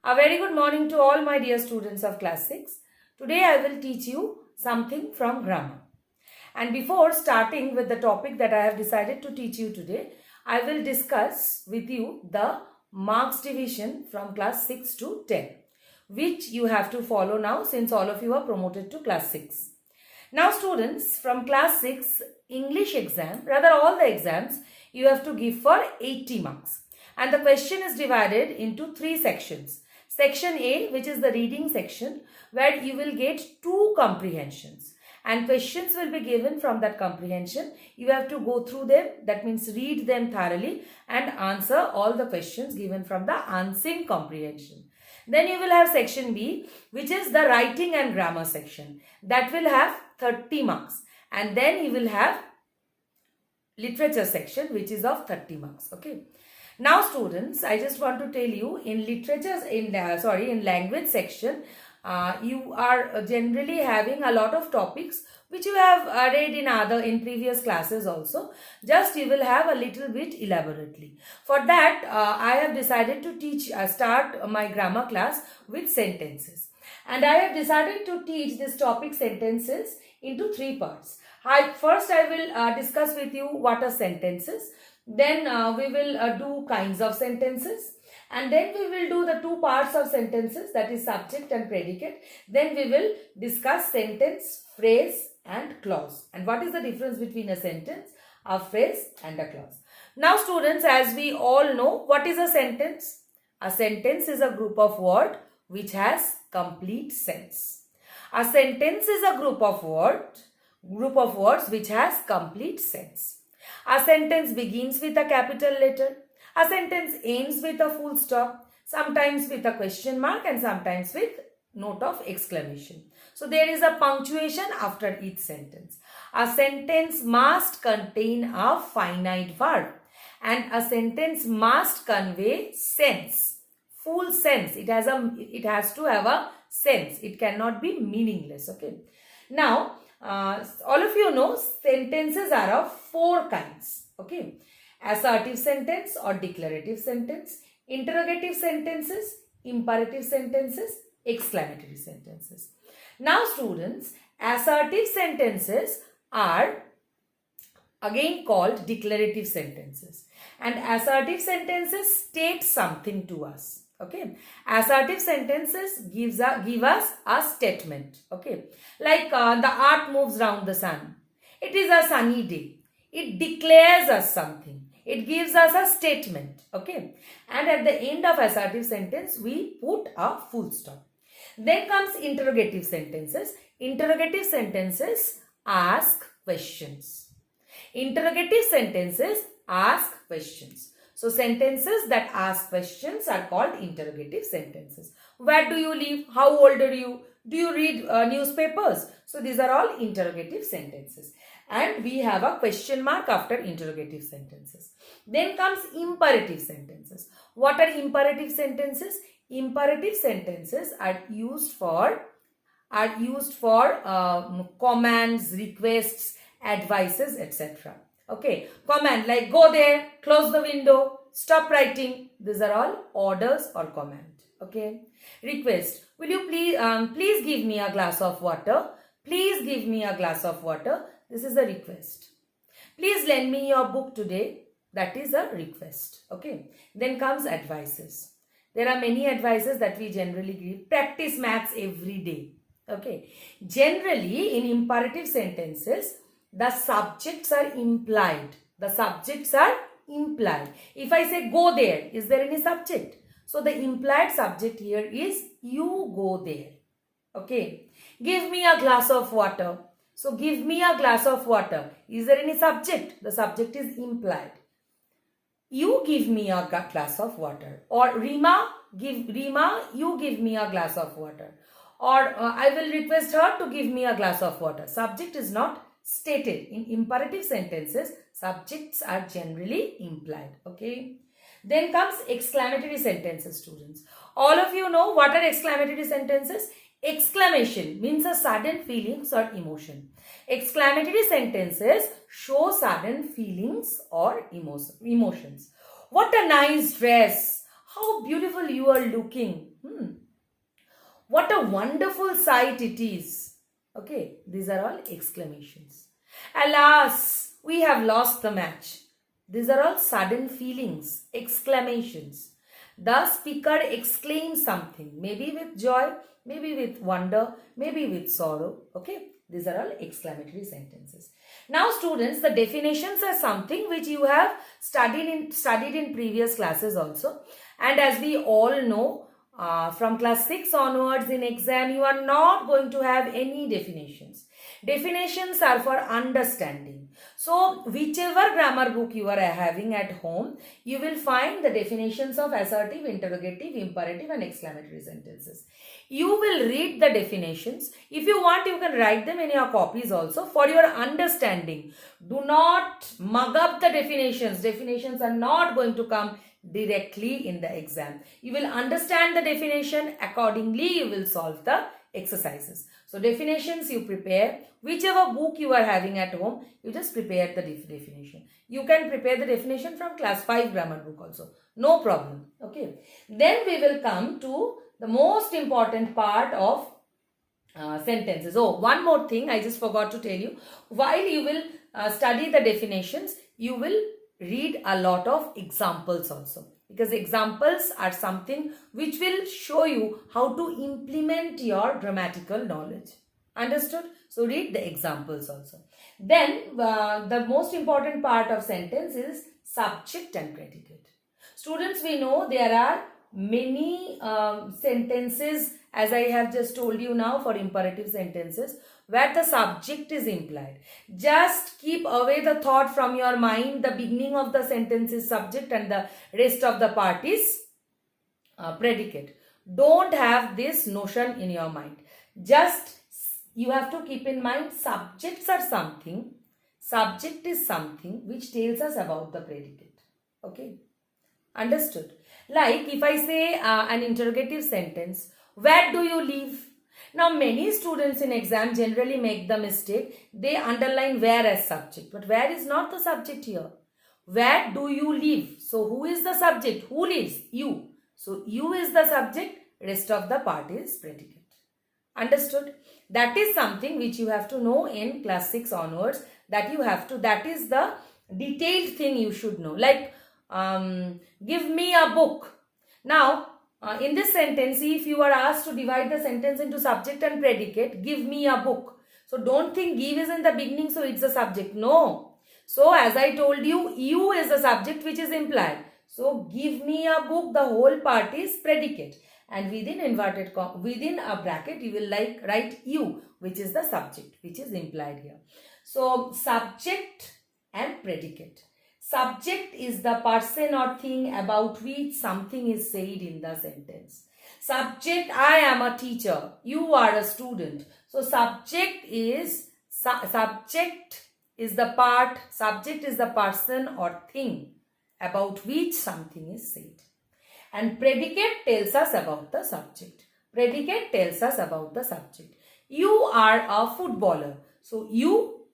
A very good morning to all my dear students of class 6. Today I will teach you something from grammar. And before starting with the topic that I have decided to teach you today, I will discuss with you the marks division from class 6 to 10, which you have to follow now since all of you are promoted to class 6. Now students, from class 6 English exam, rather all the exams, you have to give for 80 marks. And the question is divided into 3 sections. Section A, which is the reading section, where you will get 2 comprehensions. And questions will be given from that comprehension. You have to go through them, that means read them thoroughly and answer all the questions given from the unseen comprehension. Then you will have section B, which is the writing and grammar section. That will have 30 marks. And then you will have literature section, which is of 30 marks. Okay. Now students, I just want to tell you in in language section, you are generally having a lot of topics which you have read in previous classes also. Just you will have a little bit elaborately. For that, I have decided to start my grammar class with sentences. And I have decided to teach this topic sentences into 3 parts. First, I will discuss with you what are sentences. Then we will do kinds of sentences, and then we will do the 2 parts of sentences, that is subject and predicate. Then we will discuss sentence, phrase and clause, and what is the difference between a sentence, a phrase and a clause. Now students, as we all know, what is a sentence? A sentence is a group of words which has complete sense. A sentence is a group of words which has complete sense. A sentence begins with a capital letter. A sentence ends with a full stop, sometimes with a question mark and sometimes with note of exclamation. So there is a punctuation after each sentence. A sentence must contain a finite verb, and a sentence must convey sense, full sense. It has to have a sense. It cannot be meaningless. Okay. Now, all of you know sentences are of 4 kinds. Okay. Assertive sentence or declarative sentence, interrogative sentences, imperative sentences, exclamatory sentences. Now students, assertive sentences are again called declarative sentences, and assertive sentences state something to us. Okay, assertive sentences give us a statement. Okay, like the earth moves round the sun. It is a sunny day. It declares us something. It gives us a statement. Okay, and at the end of assertive sentence we put a full stop. Then comes interrogative sentences. Interrogative sentences ask questions. Interrogative sentences ask questions. So sentences that ask questions are called interrogative sentences. Where do you live? How old are you? Do you read newspapers? So these are all interrogative sentences. And we have a question mark after interrogative sentences. Then comes imperative sentences. What are imperative sentences? Imperative sentences are used for commands, requests, advices, etc. Okay, command like go there, close the window, stop writing. These are all orders or command. Okay, request. Will you please give me a glass of water? Please give me a glass of water. This is a request. Please lend me your book today. That is a request. Okay. Then comes advices. There are many advices that we generally give. Practice maths every day. Okay. Generally, in imperative sentences, the subjects are implied. The subjects are implied. If I say go there, is there any subject? So the implied subject here is you go there. Okay. Give me a glass of water. So give me a glass of water. Is there any subject? The subject is implied. You give me a glass of water. Or Rima, you give me a glass of water. Or I will request her to give me a glass of water. Subject is not stated. In imperative sentences, subjects are generally implied. Okay. Then comes exclamatory sentences, students. All of you know what are exclamatory sentences? Exclamation means a sudden feelings or emotion. Exclamatory sentences show sudden feelings or emotions. What a nice dress. How beautiful you are looking. What a wonderful sight it is. Okay, these are all exclamations. Alas, we have lost the match. These are all sudden feelings, exclamations. The speaker exclaims something, maybe with joy, maybe with wonder, maybe with sorrow. Okay, these are all exclamatory sentences. Now students, the definitions are something which you have studied in previous classes also. And as we all know, from class 6 onwards in exam, you are not going to have any definitions. Definitions are for understanding. So, whichever grammar book you are having at home, you will find the definitions of assertive, interrogative, imperative and exclamatory sentences. You will read the definitions. If you want, you can write them in your copies also for your understanding. Do not mug up the definitions. Definitions are not going to come directly in the exam. You will understand the definition, accordingly you will solve the exercises. So definitions you prepare, whichever book you are having at home, you just prepare the definition. You can prepare the definition from class 5 grammar book also, no problem. Okay, then we will come to the most important part of sentences. Oh, one more thing I just forgot to tell you. While you will study the definitions, you will read a lot of examples also, because examples are something which will show you how to implement your grammatical knowledge. Understood? So read the examples also. Then the most important part of sentence is subject and predicate. Students, we know there are many sentences, as I have just told you now, for imperative sentences where the subject is implied. Just keep away the thought from your mind. The beginning of the sentence is subject and the rest of the part is predicate. Don't have this notion in your mind. Just you have to keep in mind subjects are something. Subject is something which tells us about the predicate. Okay? Understood? Like if I say an interrogative sentence, where do you live? Now many students in exam generally make the mistake, they underline where as subject, but where is not the subject here. Where do you live? So who is the subject? Who lives? You. So you is the subject, rest of the part is predicate. Understood? That is something which you have to know in class 6 onwards, that is the detailed thing you should know. Like give me a book. Now in this sentence, if you are asked to divide the sentence into subject and predicate, give me a book. So don't think give is in the beginning, so it's a subject. No. So as I told you, you is the subject which is implied. So give me a book, the whole part is predicate. And within within a bracket, you will write you, which is the subject, which is implied here. So subject and predicate. Subject is the person or thing about which something is said in the sentence. Subject, I am a teacher, you are a student. So subject is the person or thing about which something is said. And predicate tells us about the subject. Predicate tells us about the subject. You are a footballer. So you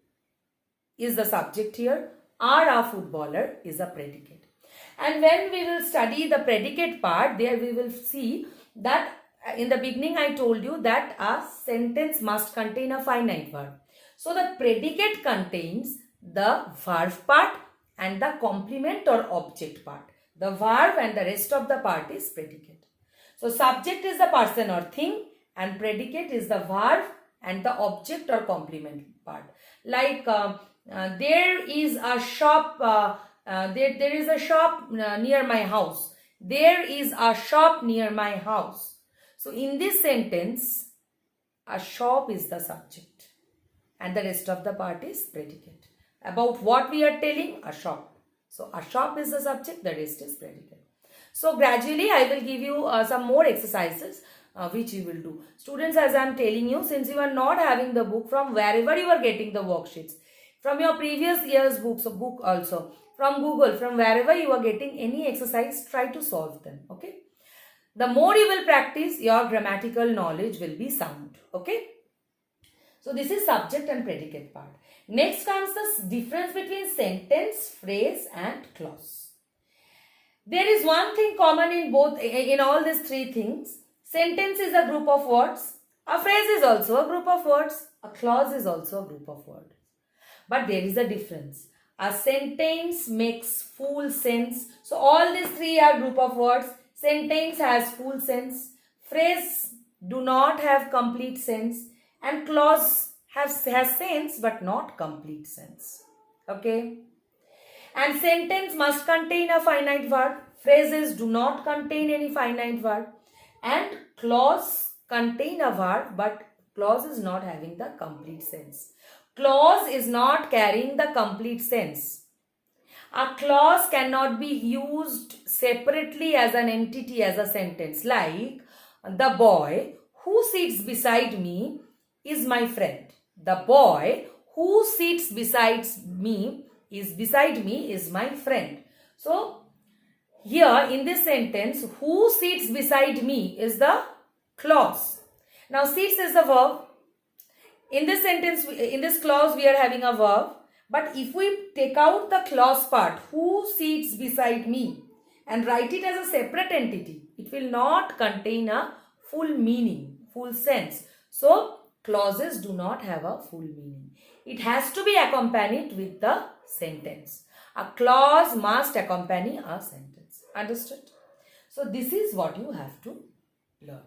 is the subject here. Are a footballer is a predicate. And when we will study the predicate part, there we will see that in the beginning I told you that a sentence must contain a finite verb. So the predicate contains the verb part and the complement or object part. The verb and the rest of the part is predicate. So subject is the person or thing and predicate is the verb and the object or complement part. Like there is a shop, there is a shop near my house. There is a shop near my house. So in this sentence, a shop is the subject and the rest of the part is predicate. About what we are telling? A shop. So a shop is the subject, the rest is predicate. So gradually I will give you some more exercises which you will do. Students, as I am telling you, since you are not having the book, from wherever you are getting the worksheets, from your previous year's books, book also, from Google, from wherever you are getting any exercise, try to solve them. Okay. The more you will practice, your grammatical knowledge will be sound. Okay. So this is subject and predicate part. Next comes the difference between sentence, phrase and clause. There is one thing common in all these three things. Sentence is a group of words. A phrase is also a group of words. A clause is also a group of words. But there is a difference. A sentence makes full sense. So all these three are group of words. Sentence has full sense. Phrase do not have complete sense. And clause has sense but not complete sense. Okay. And sentence must contain a finite verb. Phrases do not contain any finite verb. And clause contain a verb, but clause is not having the complete sense. Clause is not carrying the complete sense. A clause cannot be used separately as an entity, as a sentence. Like, the boy who sits beside me is my friend. The boy who sits beside me is my friend. So, here in this sentence, who sits beside me is the clause. Now, sits is the verb. In this sentence, in this clause, we are having a verb. But if we take out the clause part, who sits beside me, and write it as a separate entity, it will not contain a full meaning, full sense. So, clauses do not have a full meaning. It has to be accompanied with the sentence. A clause must accompany a sentence. Understood? So, this is what you have to learn.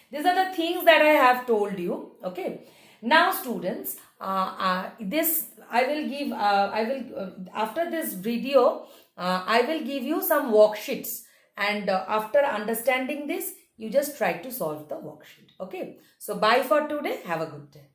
These are the things that I have told you. Okay. Now, students, this I will give. After this video, I will give you some worksheets, and after understanding this, you just try to solve the worksheet. Okay. So, bye for today. Have a good day.